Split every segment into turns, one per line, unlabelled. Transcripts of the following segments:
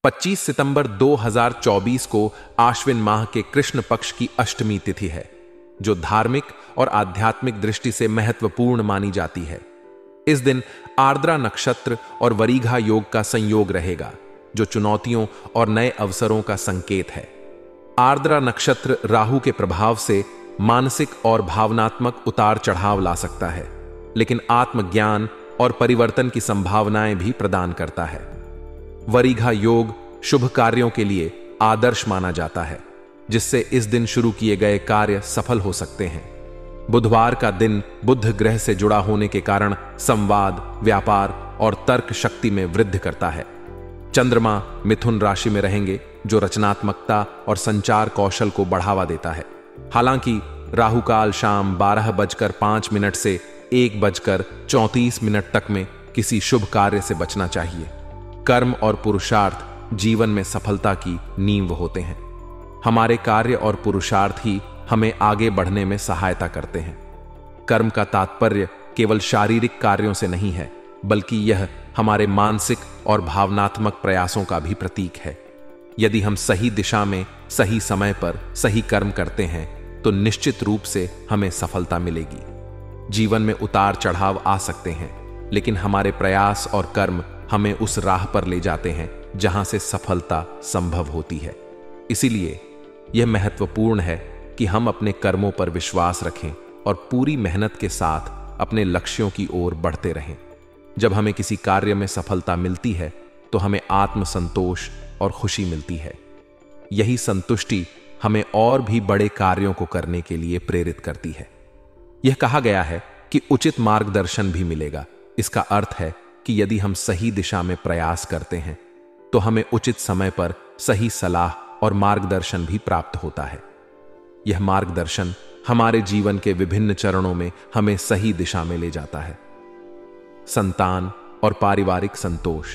25 सितंबर 2024 को आश्विन माह के कृष्ण पक्ष की अष्टमी तिथि है, जो धार्मिक और आध्यात्मिक दृष्टि से महत्वपूर्ण मानी जाती है। इस दिन आर्द्रा नक्षत्र और वरीघा योग का संयोग रहेगा, जो चुनौतियों और नए अवसरों का संकेत है। आर्द्रा नक्षत्र राहु के प्रभाव से मानसिक और भावनात्मक उतार चढ़ाव ला सकता है, लेकिन आत्मज्ञान और परिवर्तन की संभावनाएं भी प्रदान करता है। वरीघा योग शुभ कार्यों के लिए आदर्श माना जाता है, जिससे इस दिन शुरू किए गए कार्य सफल हो सकते हैं। बुधवार का दिन बुध ग्रह से जुड़ा होने के कारण संवाद, व्यापार और तर्क शक्ति में वृद्धि करता है। चंद्रमा मिथुन राशि में रहेंगे, जो रचनात्मकता और संचार कौशल को बढ़ावा देता है। हालांकि राहु काल शाम 12:05 से 1:34 तक में किसी शुभ कार्य से बचना चाहिए। कर्म और पुरुषार्थ जीवन में सफलता की नींव होते हैं। हमारे कार्य और पुरुषार्थ ही हमें आगे बढ़ने में सहायता करते हैं। कर्म का तात्पर्य केवल शारीरिक कार्यों से नहीं है, बल्कि यह हमारे मानसिक और भावनात्मक प्रयासों का भी प्रतीक है। यदि हम सही दिशा में सही समय पर सही कर्म करते हैं, तो निश्चित रूप से हमें सफलता मिलेगी। जीवन में उतार चढ़ाव आ सकते हैं, लेकिन हमारे प्रयास और कर्म हमें उस राह पर ले जाते हैं जहां से सफलता संभव होती है। इसीलिए यह महत्वपूर्ण है कि हम अपने कर्मों पर विश्वास रखें और पूरी मेहनत के साथ अपने लक्ष्यों की ओर बढ़ते रहें। जब हमें किसी कार्य में सफलता मिलती है, तो हमें आत्मसंतोष और खुशी मिलती है। यही संतुष्टि हमें और भी बड़े कार्यों को करने के लिए प्रेरित करती है। यह कहा गया है कि उचित मार्गदर्शन भी मिलेगा। इसका अर्थ है कि यदि हम सही दिशा में प्रयास करते हैं, तो हमें उचित समय पर सही सलाह और मार्गदर्शन भी प्राप्त होता है। यह मार्गदर्शन हमारे जीवन के विभिन्न चरणों में हमें सही दिशा में ले जाता है। संतान और पारिवारिक संतोष।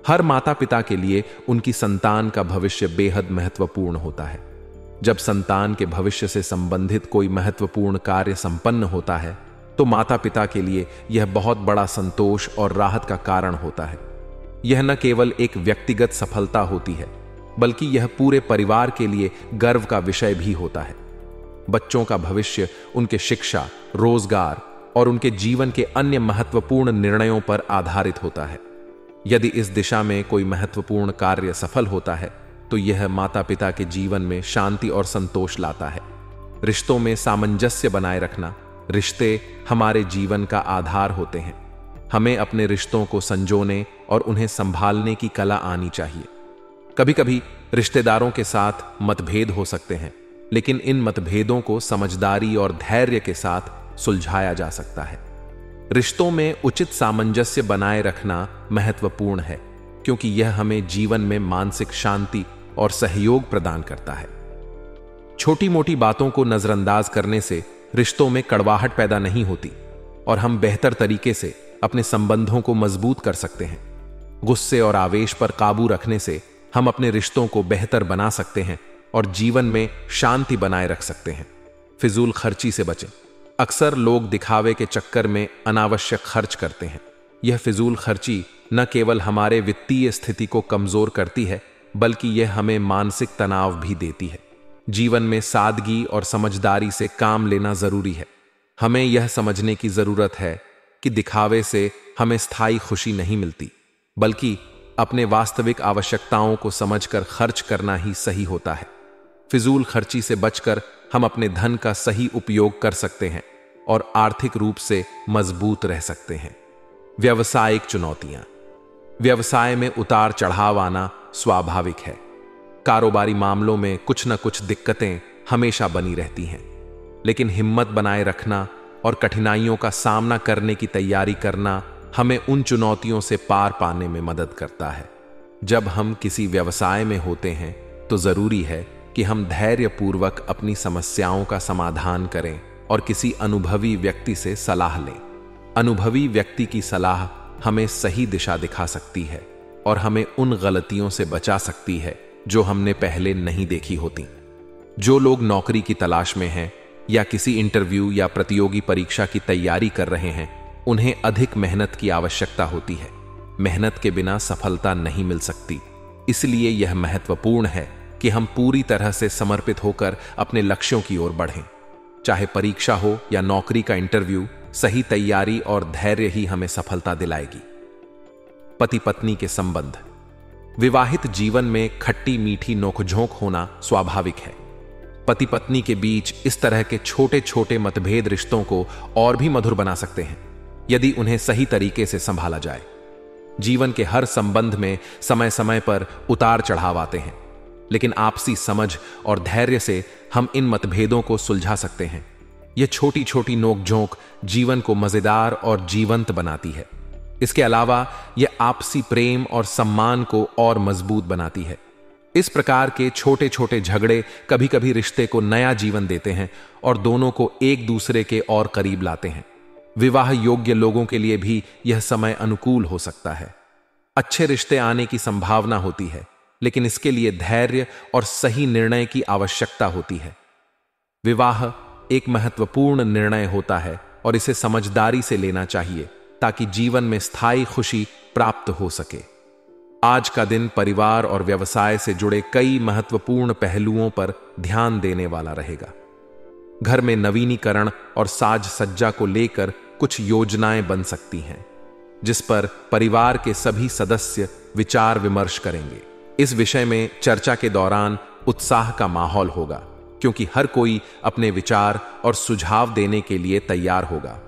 हर माता पिता के लिए उनकी संतान का भविष्य बेहद महत्वपूर्ण होता है। जब संतान के भविष्य से संबंधित कोई महत्वपूर्ण कार्य संपन्न होता है, तो माता पिता के लिए यह बहुत बड़ा संतोष और राहत का कारण होता है। यह न केवल एक व्यक्तिगत सफलता होती है, बल्कि यह पूरे परिवार के लिए गर्व का विषय भी होता है। बच्चों का भविष्य उनके शिक्षा, रोजगार और उनके जीवन के अन्य महत्वपूर्ण निर्णयों पर आधारित होता है। यदि इस दिशा में कोई महत्वपूर्ण कार्य सफल होता है, तो यह माता पिता के जीवन में शांति और संतोष लाता है। रिश्तों में सामंजस्य बनाए रखना। रिश्ते हमारे जीवन का आधार होते हैं। हमें अपने रिश्तों को संजोने और उन्हें संभालने की कला आनी चाहिए। कभी कभी रिश्तेदारों के साथ मतभेद हो सकते हैं, लेकिन इन मतभेदों को समझदारी और धैर्य के साथ सुलझाया जा सकता है। रिश्तों में उचित सामंजस्य बनाए रखना महत्वपूर्ण है, क्योंकि यह हमें जीवन में मानसिक शांति और सहयोग प्रदान करता है। छोटी मोटी बातों को नजरअंदाज करने से रिश्तों में कड़वाहट पैदा नहीं होती और हम बेहतर तरीके से अपने संबंधों को मजबूत कर सकते हैं। गुस्से और आवेश पर काबू रखने से हम अपने रिश्तों को बेहतर बना सकते हैं और जीवन में शांति बनाए रख सकते हैं। फिजूल खर्ची से बचें। अक्सर लोग दिखावे के चक्कर में अनावश्यक खर्च करते हैं। यह फिजूल खर्ची न केवल हमारे वित्तीय स्थिति को कमजोर करती है, बल्कि यह हमें मानसिक तनाव भी देती है। जीवन में सादगी और समझदारी से काम लेना जरूरी है। हमें यह समझने की जरूरत है कि दिखावे से हमें स्थायी खुशी नहीं मिलती, बल्कि अपने वास्तविक आवश्यकताओं को समझकर खर्च करना ही सही होता है। फिजूल खर्ची से बचकर हम अपने धन का सही उपयोग कर सकते हैं और आर्थिक रूप से मजबूत रह सकते हैं। व्यावसायिक चुनौतियां। व्यवसाय में उतार चढ़ाव आना स्वाभाविक है। कारोबारी मामलों में कुछ न कुछ दिक्कतें हमेशा बनी रहती हैं, लेकिन हिम्मत बनाए रखना और कठिनाइयों का सामना करने की तैयारी करना हमें उन चुनौतियों से पार पाने में मदद करता है। जब हम किसी व्यवसाय में होते हैं, तो जरूरी है कि हम धैर्यपूर्वक अपनी समस्याओं का समाधान करें और किसी अनुभवी व्यक्ति से सलाह लें। अनुभवी व्यक्ति की सलाह हमें सही दिशा दिखा सकती है और हमें उन गलतियों से बचा सकती है जो हमने पहले नहीं देखी होती। जो लोग नौकरी की तलाश में हैं या किसी इंटरव्यू या प्रतियोगी परीक्षा की तैयारी कर रहे हैं, उन्हें अधिक मेहनत की आवश्यकता होती है। मेहनत के बिना सफलता नहीं मिल सकती। इसलिए यह महत्वपूर्ण है कि हम पूरी तरह से समर्पित होकर अपने लक्ष्यों की ओर बढ़ें। चाहे परीक्षा हो या नौकरी का इंटरव्यू, सही तैयारी और धैर्य ही हमें सफलता दिलाएगी। पति पत्नी के संबंध। विवाहित जीवन में खट्टी मीठी नोकझोंक होना स्वाभाविक है। पति पत्नी के बीच इस तरह के छोटे छोटे मतभेद रिश्तों को और भी मधुर बना सकते हैं यदि उन्हें सही तरीके से संभाला जाए। जीवन के हर संबंध में समय समय पर उतार चढ़ाव आते हैं, लेकिन आपसी समझ और धैर्य से हम इन मतभेदों को सुलझा सकते हैं। यह छोटी छोटी नोकझोंक जीवन को मजेदार और जीवंत बनाती है। इसके अलावा यह आपसी प्रेम और सम्मान को और मजबूत बनाती है। इस प्रकार के छोटे छोटे झगड़े कभी कभी रिश्ते को नया जीवन देते हैं और दोनों को एक दूसरे के और करीब लाते हैं। विवाह योग्य लोगों के लिए भी यह समय अनुकूल हो सकता है। अच्छे रिश्ते आने की संभावना होती है, लेकिन इसके लिए धैर्य और सही निर्णय की आवश्यकता होती है। विवाह एक महत्वपूर्ण निर्णय होता है और इसे समझदारी से लेना चाहिए ताकि जीवन में स्थायी खुशी प्राप्त हो सके। आज का दिन परिवार और व्यवसाय से जुड़े कई महत्वपूर्ण पहलुओं पर ध्यान देने वाला रहेगा। घर में नवीनीकरण और साज सज्जा को लेकर कुछ योजनाएं बन सकती हैं, जिस पर परिवार के सभी सदस्य विचार विमर्श करेंगे। इस विषय में चर्चा के दौरान उत्साह का माहौल होगा, क्योंकि हर कोई अपने विचार और सुझाव देने के लिए तैयार होगा।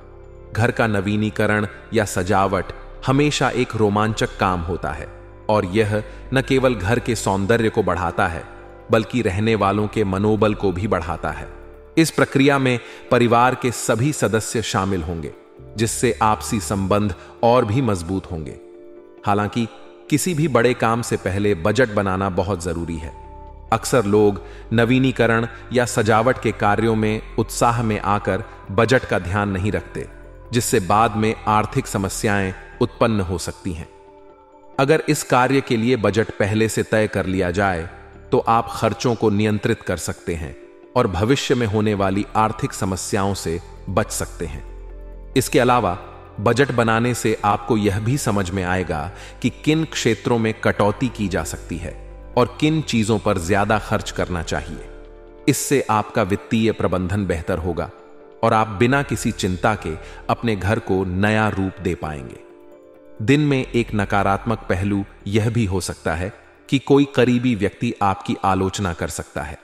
घर का नवीनीकरण या सजावट हमेशा एक रोमांचक काम होता है और यह न केवल घर के सौंदर्य को बढ़ाता है, बल्कि रहने वालों के मनोबल को भी बढ़ाता है। इस प्रक्रिया में परिवार के सभी सदस्य शामिल होंगे, जिससे आपसी संबंध और भी मजबूत होंगे। हालांकि किसी भी बड़े काम से पहले बजट बनाना बहुत जरूरी है। अक्सर लोग नवीनीकरण या सजावट के कार्यों में उत्साह में आकर बजट का ध्यान नहीं रखते, जिससे बाद में आर्थिक समस्याएं उत्पन्न हो सकती हैं। अगर इस कार्य के लिए बजट पहले से तय कर लिया जाए तो आप खर्चों को नियंत्रित कर सकते हैं और भविष्य में होने वाली आर्थिक समस्याओं से बच सकते हैं। इसके अलावा बजट बनाने से आपको यह भी समझ में आएगा कि किन क्षेत्रों में कटौती की जा सकती है और किन चीजों पर ज्यादा खर्च करना चाहिए। इससे आपका वित्तीय प्रबंधन बेहतर होगा और आप बिना किसी चिंता के अपने घर को नया रूप दे पाएंगे। दिन में एक नकारात्मक पहलू यह भी हो सकता है कि कोई करीबी व्यक्ति आपकी आलोचना कर सकता है।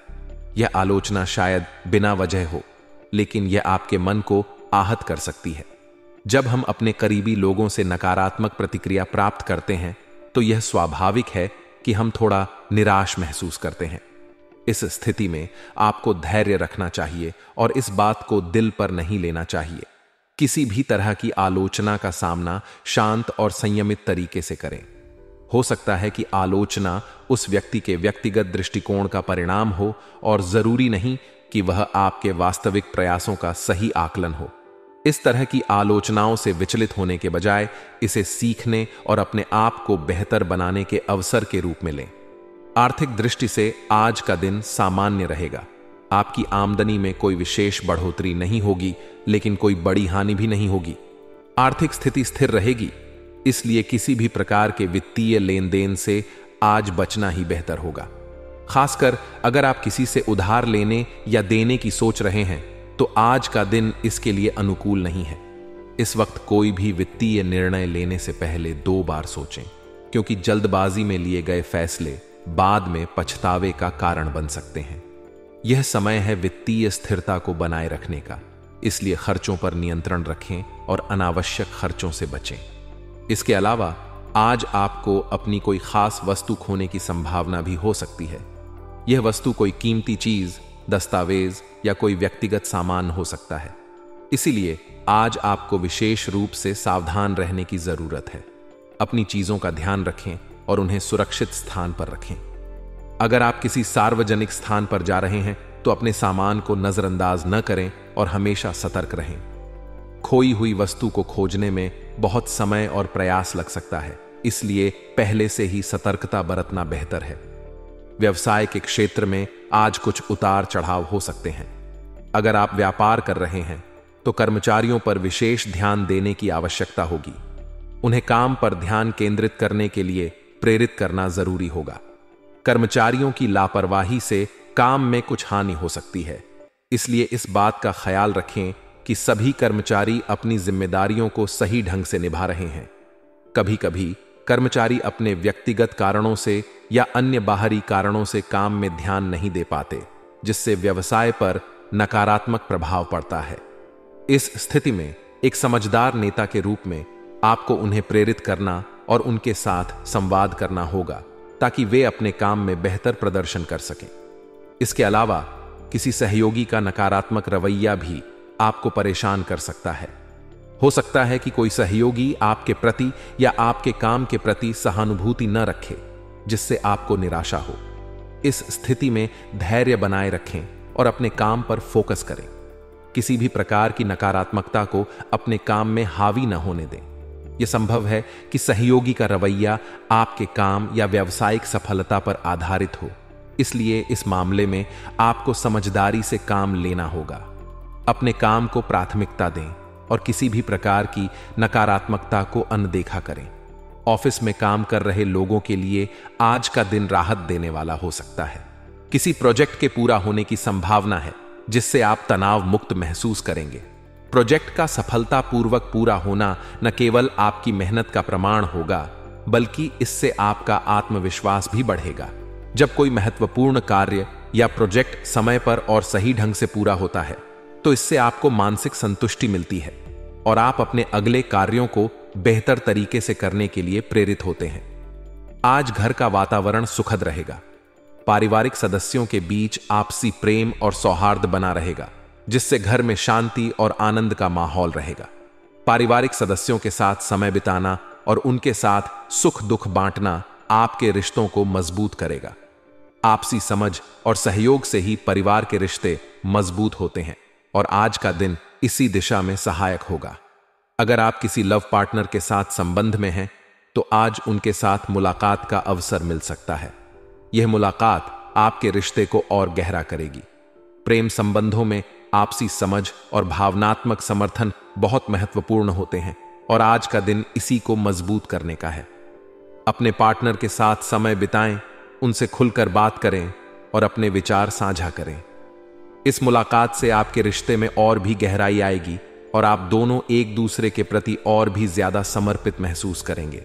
यह आलोचना शायद बिना वजह हो, लेकिन यह आपके मन को आहत कर सकती है। जब हम अपने करीबी लोगों से नकारात्मक प्रतिक्रिया प्राप्त करते हैं तो यह स्वाभाविक है कि हम थोड़ा निराश महसूस करते हैं। इस स्थिति में आपको धैर्य रखना चाहिए और इस बात को दिल पर नहीं लेना चाहिए। किसी भी तरह की आलोचना का सामना शांत और संयमित तरीके से करें। हो सकता है कि आलोचना उस व्यक्ति के व्यक्तिगत दृष्टिकोण का परिणाम हो और जरूरी नहीं कि वह आपके वास्तविक प्रयासों का सही आकलन हो। इस तरह की आलोचनाओं से विचलित होने के बजाय इसे सीखने और अपने आप को बेहतर बनाने के अवसर के रूप में लें। आर्थिक दृष्टि से आज का दिन सामान्य रहेगा। आपकी आमदनी में कोई विशेष बढ़ोतरी नहीं होगी, लेकिन कोई बड़ी हानि भी नहीं होगी। आर्थिक स्थिति स्थिर रहेगी, इसलिए किसी भी प्रकार के वित्तीय लेन देन से आज बचना ही बेहतर होगा। खासकर अगर आप किसी से उधार लेने या देने की सोच रहे हैं तो आज का दिन इसके लिए अनुकूल नहीं है। इस वक्त कोई भी वित्तीय निर्णय लेने से पहले 2 बार सोचें, क्योंकि जल्दबाजी में लिए गए फैसले बाद में पछतावे का कारण बन सकते हैं। यह समय है वित्तीय स्थिरता को बनाए रखने का, इसलिए खर्चों पर नियंत्रण रखें और अनावश्यक खर्चों से बचें। इसके अलावा आज आपको अपनी कोई खास वस्तु खोने की संभावना भी हो सकती है। यह वस्तु कोई कीमती चीज, दस्तावेज या कोई व्यक्तिगत सामान हो सकता है। इसीलिए आज आपको विशेष रूप से सावधान रहने की जरूरत है। अपनी चीजों का ध्यान रखें और उन्हें सुरक्षित स्थान पर रखें। अगर आप किसी सार्वजनिक स्थान पर जा रहे हैं तो अपने सामान को नजरअंदाज न करें और हमेशा सतर्क रहें। खोई हुई वस्तु को खोजने में बहुत समय और प्रयास लग सकता है, इसलिए पहले से ही सतर्कता बरतना बेहतर है। व्यवसाय के क्षेत्र में आज कुछ उतार चढ़ाव हो सकते हैं। अगर आप व्यापार कर रहे हैं तो कर्मचारियों पर विशेष ध्यान देने की आवश्यकता होगी। उन्हें काम पर ध्यान केंद्रित करने के लिए प्रेरित करना जरूरी होगा। कर्मचारियों की लापरवाही से काम में कुछ हानि हो सकती है, इसलिए इस बात का ख्याल रखें कि सभी कर्मचारी अपनी जिम्मेदारियों को सही ढंग से निभा रहे हैं। कभी कभी कर्मचारी अपने व्यक्तिगत कारणों से या अन्य बाहरी कारणों से काम में ध्यान नहीं दे पाते, जिससे व्यवसाय पर नकारात्मक प्रभाव पड़ता है। इस स्थिति में एक समझदार नेता के रूप में आपको उन्हें प्रेरित करना और उनके साथ संवाद करना होगा, ताकि वे अपने काम में बेहतर प्रदर्शन कर सकें। इसके अलावा किसी सहयोगी का नकारात्मक रवैया भी आपको परेशान कर सकता है। हो सकता है कि कोई सहयोगी आपके प्रति या आपके काम के प्रति सहानुभूति न रखे, जिससे आपको निराशा हो। इस स्थिति में धैर्य बनाए रखें और अपने काम पर फोकस करें। किसी भी प्रकार की नकारात्मकता को अपने काम में हावी न होने दें। यह संभव है कि सहयोगी का रवैया आपके काम या व्यावसायिक सफलता पर आधारित हो, इसलिए इस मामले में आपको समझदारी से काम लेना होगा। अपने काम को प्राथमिकता दें और किसी भी प्रकार की नकारात्मकता को अनदेखा करें। ऑफिस में काम कर रहे लोगों के लिए आज का दिन राहत देने वाला हो सकता है। किसी प्रोजेक्ट के पूरा होने की संभावना है, जिससे आप तनाव मुक्त महसूस करेंगे। प्रोजेक्ट का सफलतापूर्वक पूरा होना न केवल आपकी मेहनत का प्रमाण होगा, बल्कि इससे आपका आत्मविश्वास भी बढ़ेगा। जब कोई महत्वपूर्ण कार्य या प्रोजेक्ट समय पर और सही ढंग से पूरा होता है, तो इससे आपको मानसिक संतुष्टि मिलती है और आप अपने अगले कार्यों को बेहतर तरीके से करने के लिए प्रेरित होते हैं। आज घर का वातावरण सुखद रहेगा। पारिवारिक सदस्यों के बीच आपसी प्रेम और सौहार्द बना रहेगा, जिससे घर में शांति और आनंद का माहौल रहेगा। पारिवारिक सदस्यों के साथ समय बिताना और उनके साथ सुख दुख बांटना आपके रिश्तों को मजबूत करेगा। आपसी समझ और सहयोग से ही परिवार के रिश्ते मजबूत होते हैं और आज का दिन इसी दिशा में सहायक होगा। अगर आप किसी लव पार्टनर के साथ संबंध में हैं, तो आज उनके साथ मुलाकात का अवसर मिल सकता है। यह मुलाकात आपके रिश्ते को और गहरा करेगी। प्रेम संबंधों में आपसी समझ और भावनात्मक समर्थन बहुत महत्वपूर्ण होते हैं और आज का दिन इसी को मजबूत करने का है। अपने पार्टनर के साथ समय बिताएं, उनसे खुलकर बात करें और अपने विचार साझा करें। इस मुलाकात से आपके रिश्ते में और भी गहराई आएगी और आप दोनों एक दूसरे के प्रति और भी ज्यादा समर्पित महसूस करेंगे।